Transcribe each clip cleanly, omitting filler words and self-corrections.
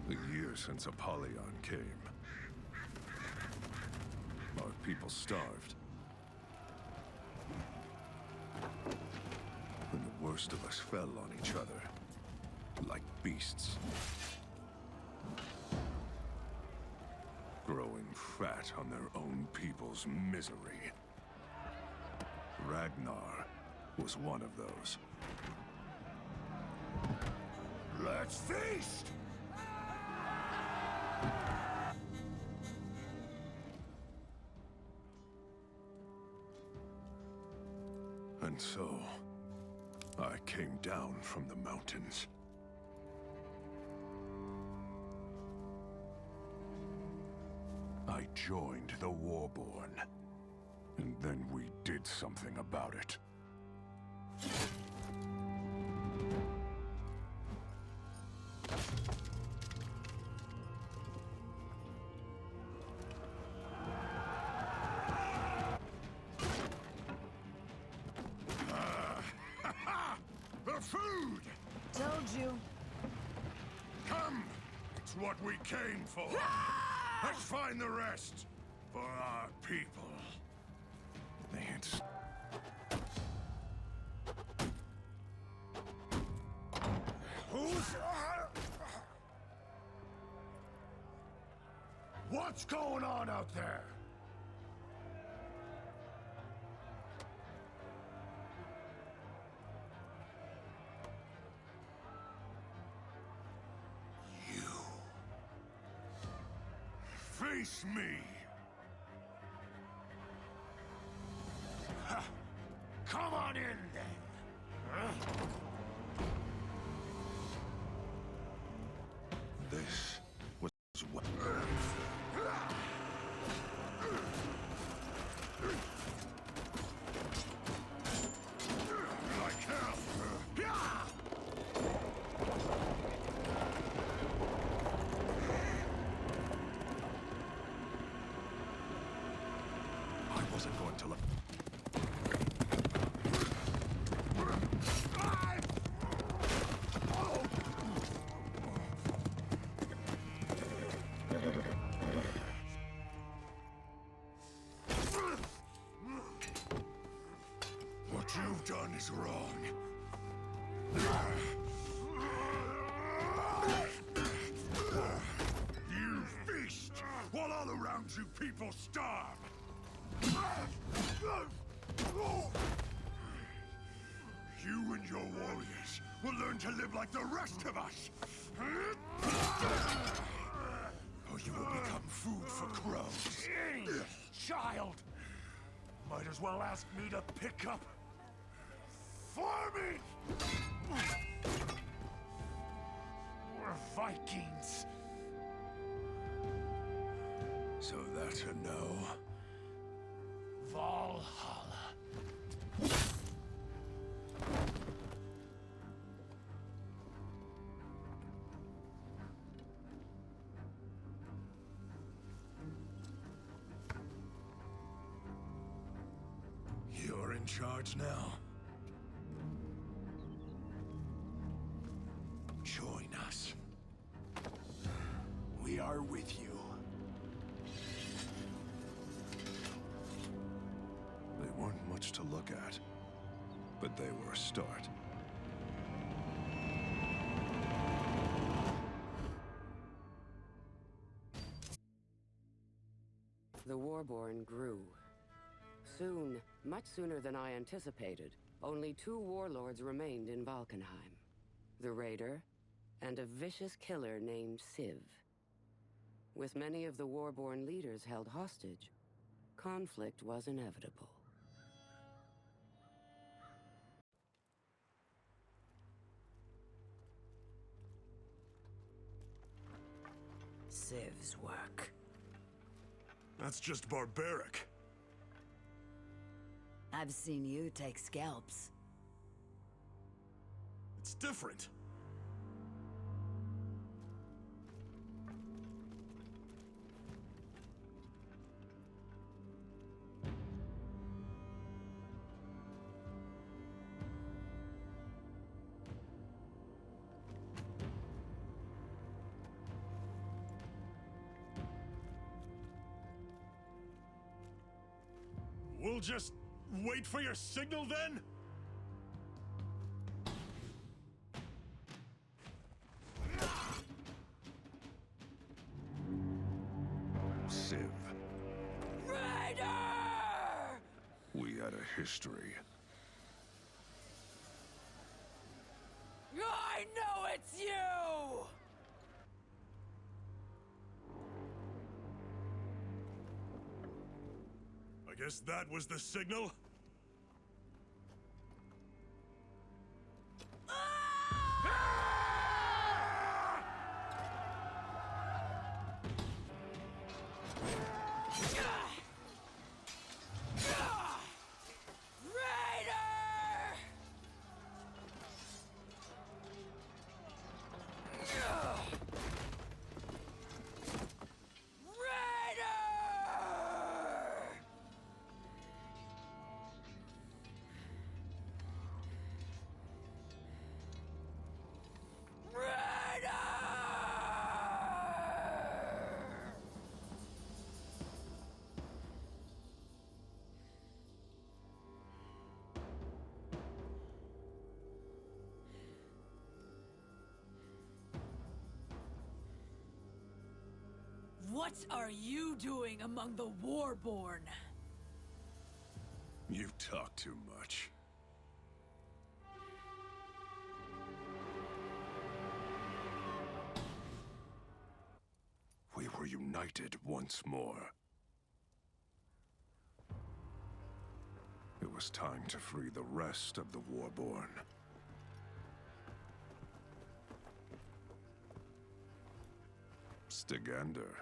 A year since Apollyon came. Our people starved. And the worst of us fell on each other, like beasts. Growing fat on their own people's misery. Ragnar was one of those. Let's feast! And so, I came down from the mountains. I joined the Warborne. And then we did something about it. The food! Told you. Come! It's what we came for. Let's find the rest for our people. Who's... What's going on out there? You... Face me! Ha. Come on in, then! This was what... Like hell! I wasn't going to let... What you've done is wrong. You feast while all around you people starve. You and your warriors will learn to live like the rest of us. Or you will become food for crows. Child! Might as well ask me to pick up for me! We're Vikings. So that's a no. Valhalla. You're in charge now. Join us. We are with you. They weren't much to look at, but they were a start. The Warborne grew. Soon, much sooner than I anticipated, only 2 warlords remained in Valkenheim. The Raider, and a vicious killer named Civ. With many of the Warborne leaders held hostage, conflict was inevitable. Civ's work. That's just barbaric. I've seen you take scalps. It's different. We'll just wait for your signal then? Civ, Raider! we had a history. I know it's you! I guess that was the signal? What are you doing among the warborne? You talk too much. We were united once more. It was time to free the rest of the warborne. Stygander.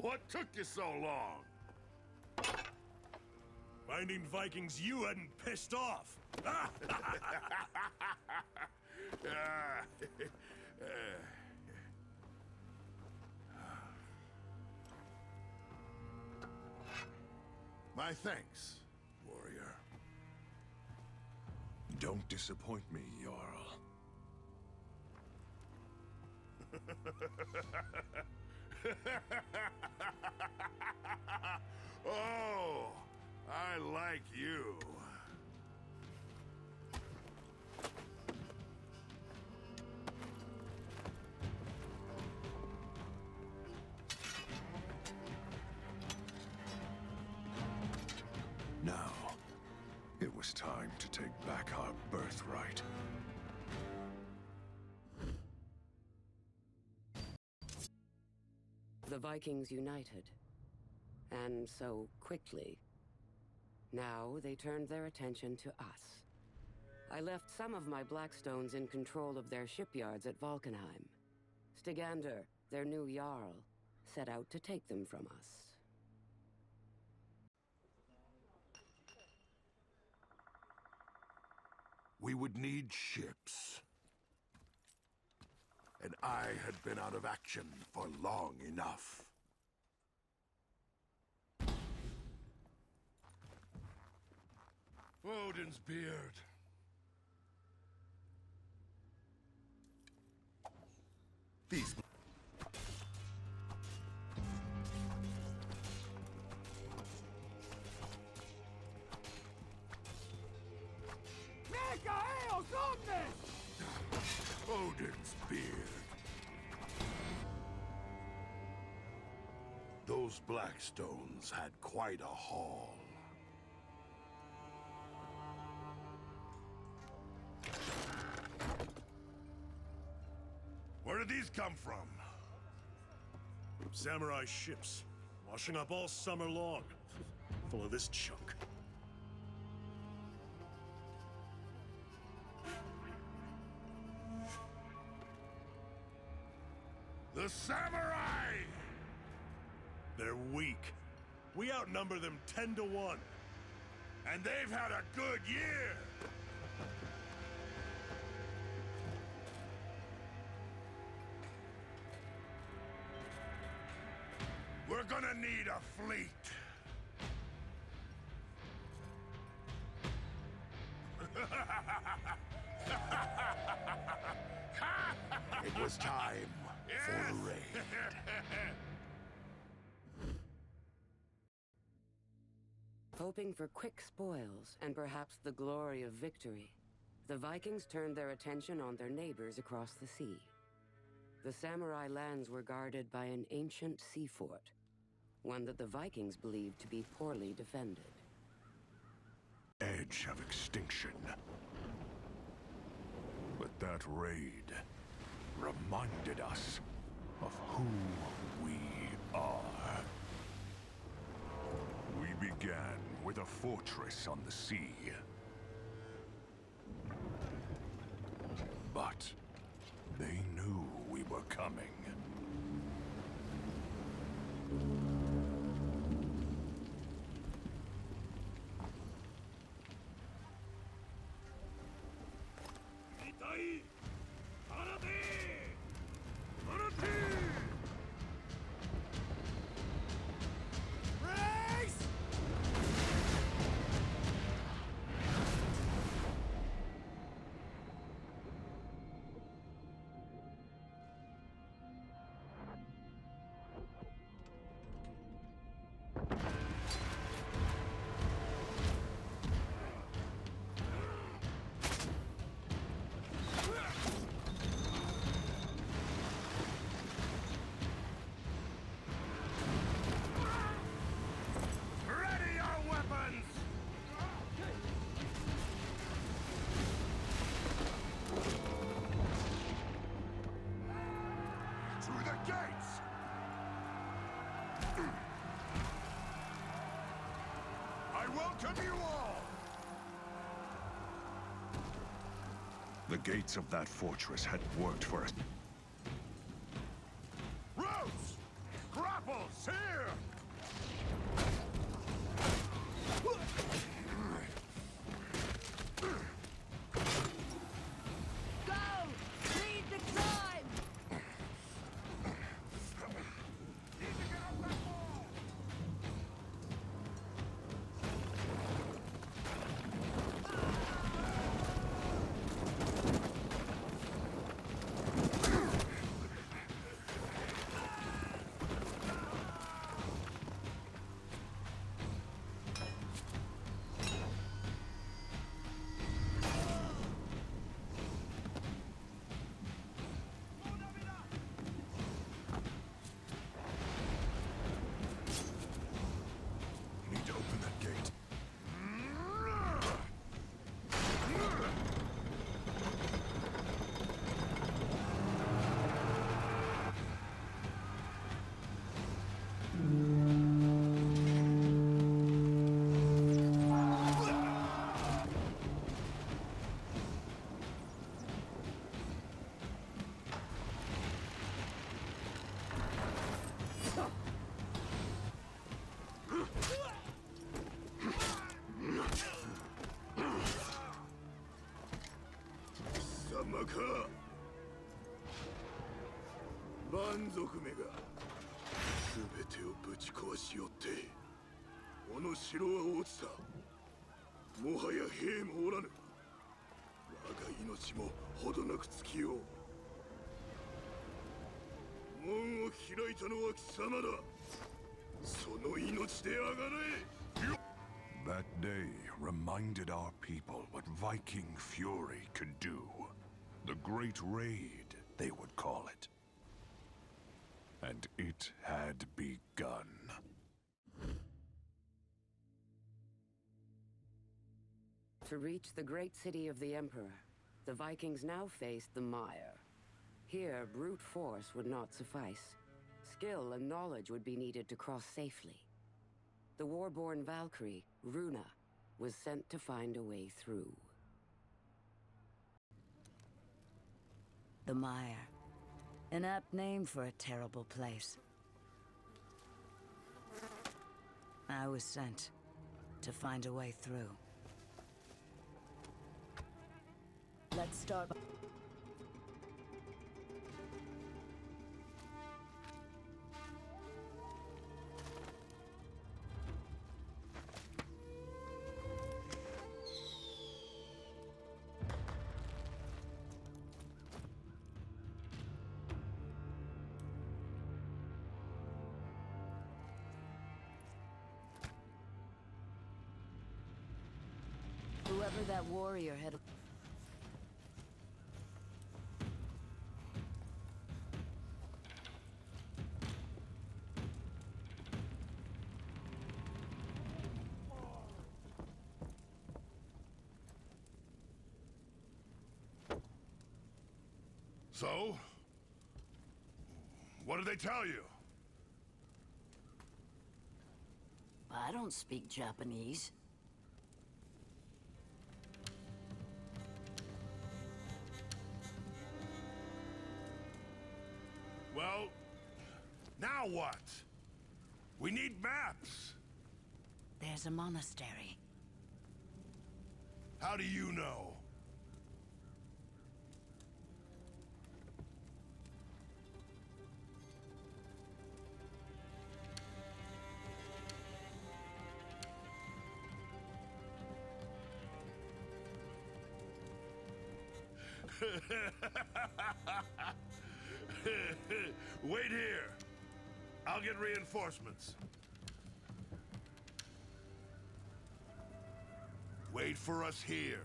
What took you so long? Finding Vikings you hadn't pissed off. My thanks, warrior. Don't disappoint me, Jarl. Oh, I like you. Now, it was time to take back our birthright. The Vikings united. And so quickly. Now they turned their attention to us. I left some of my Blackstones in control of their shipyards at Valkenheim. Stygander, their new Jarl, set out to take them from us. We would need ships. And I had been out of action for long enough. Odin's beard. These... Odin's beard. Those Blackstones had quite a haul. Where did these come from? Samurai ships, washing up all summer long, full of this junk. The samurai! They're weak. We outnumber them 10 to 1. And they've had a good year! We're gonna need a fleet. It was time for a raid. Hoping for quick spoils and perhaps the glory of victory, the Vikings turned their attention on their neighbors across the sea. The samurai lands were guarded by an ancient sea fort, one that the Vikings believed to be poorly defended. Edge of extinction. But that raid reminded us of who we are. We began with a fortress on the sea. But they knew we were coming. Welcome you all! The gates of that fortress had worked for us. Ropes! Grapples! Here! Go! Lead the climb! That day reminded our people what Viking fury could do. The Great Raid, they would call it. And it had begun. To reach the great city of the Emperor, the Vikings now faced the Mire. Here, brute force would not suffice. Skill and knowledge would be needed to cross safely. The warborne Valkyrie, Runa, was sent to find a way through. The Mire. An apt name for a terrible place. I was sent to find a way through. Let's start. Whoever that warrior had... So? What did they tell you? I don't speak Japanese. Well, now what? We need maps. There's a monastery. How do you know? Wait here. I'll get reinforcements. Wait for us here.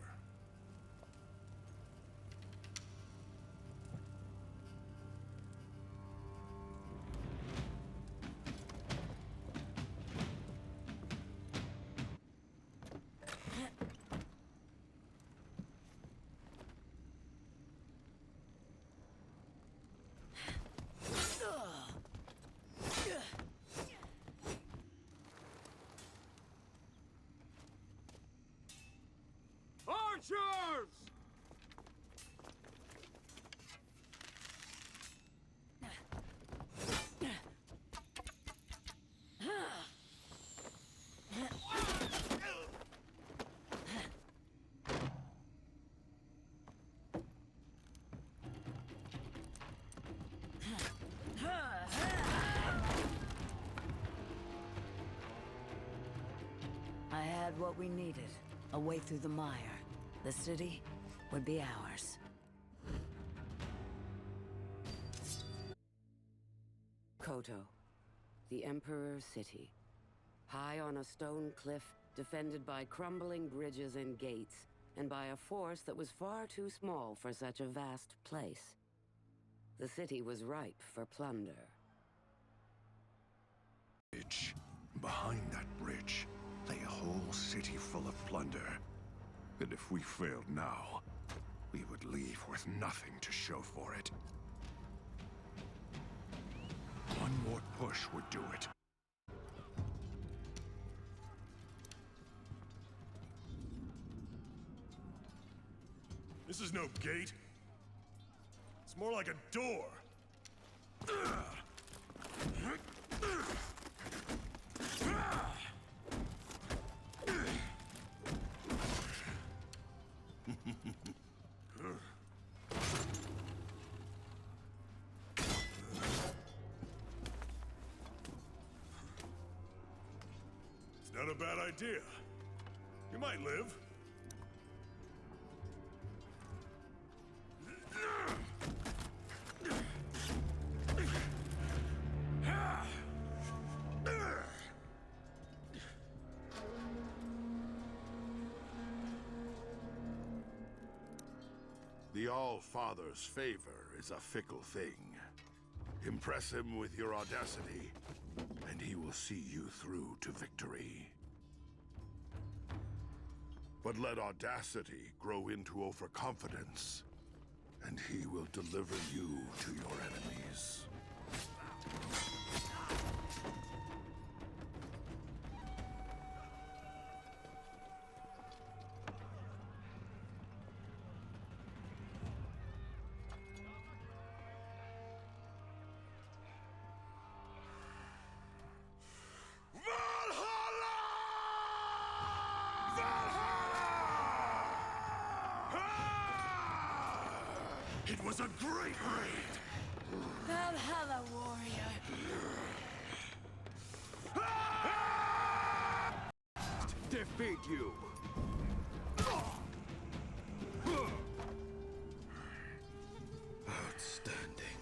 Archers! I had what we needed. A way through the mire. The city would be ours. Koto, the Emperor's city. High on a stone cliff, defended by crumbling bridges and gates, and by a force that was far too small for such a vast place. The city was ripe for plunder. Bridge. Behind that bridge lay a whole city full of plunder. And if we failed now, we would leave with nothing to show for it. One more push would do it. This is no gate. It's more like a door. It's not a bad idea. You might live. The All-Father's favor is a fickle thing. Impress him with your audacity, and he will see you through to victory. But let audacity grow into overconfidence, and he will deliver you to your enemies. It was a great raid! Valhalla, warrior. Defeat you! Outstanding.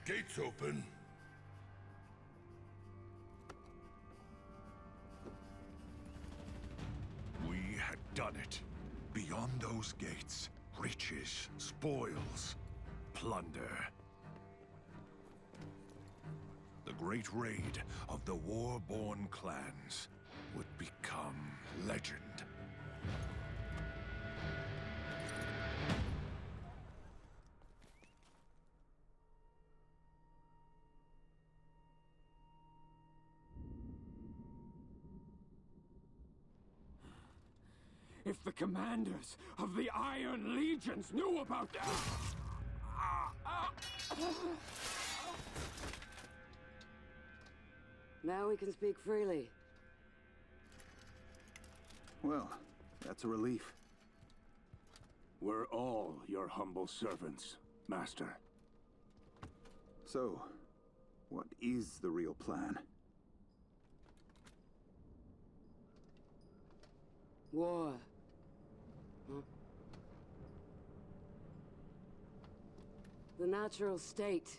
Gates open. We had done it. Beyond those gates, riches, spoils, plunder. The great raid of the warborne clans would become legend. If the commanders of the Iron Legions knew about that... Now we can speak freely. Well, that's a relief. We're all your humble servants, Master. So, what is the real plan? War. Huh? The natural state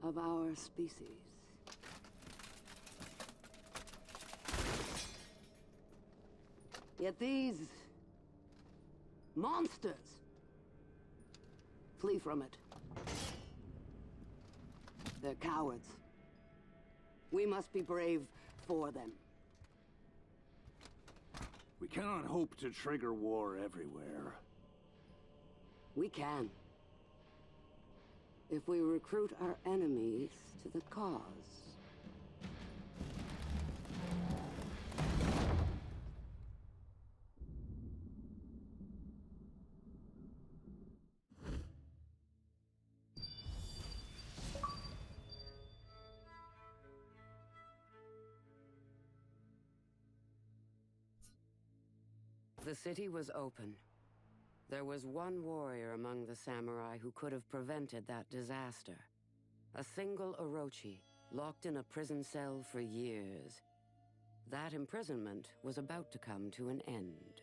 of our species. Yet these monsters flee from it. They're cowards. We must be brave for them. We cannot hope to trigger war everywhere. We can. If we recruit our enemies to the cause. The city was open. There was one warrior among the samurai who could have prevented that disaster. A single Orochi, locked in a prison cell for years. That imprisonment was about to come to an end.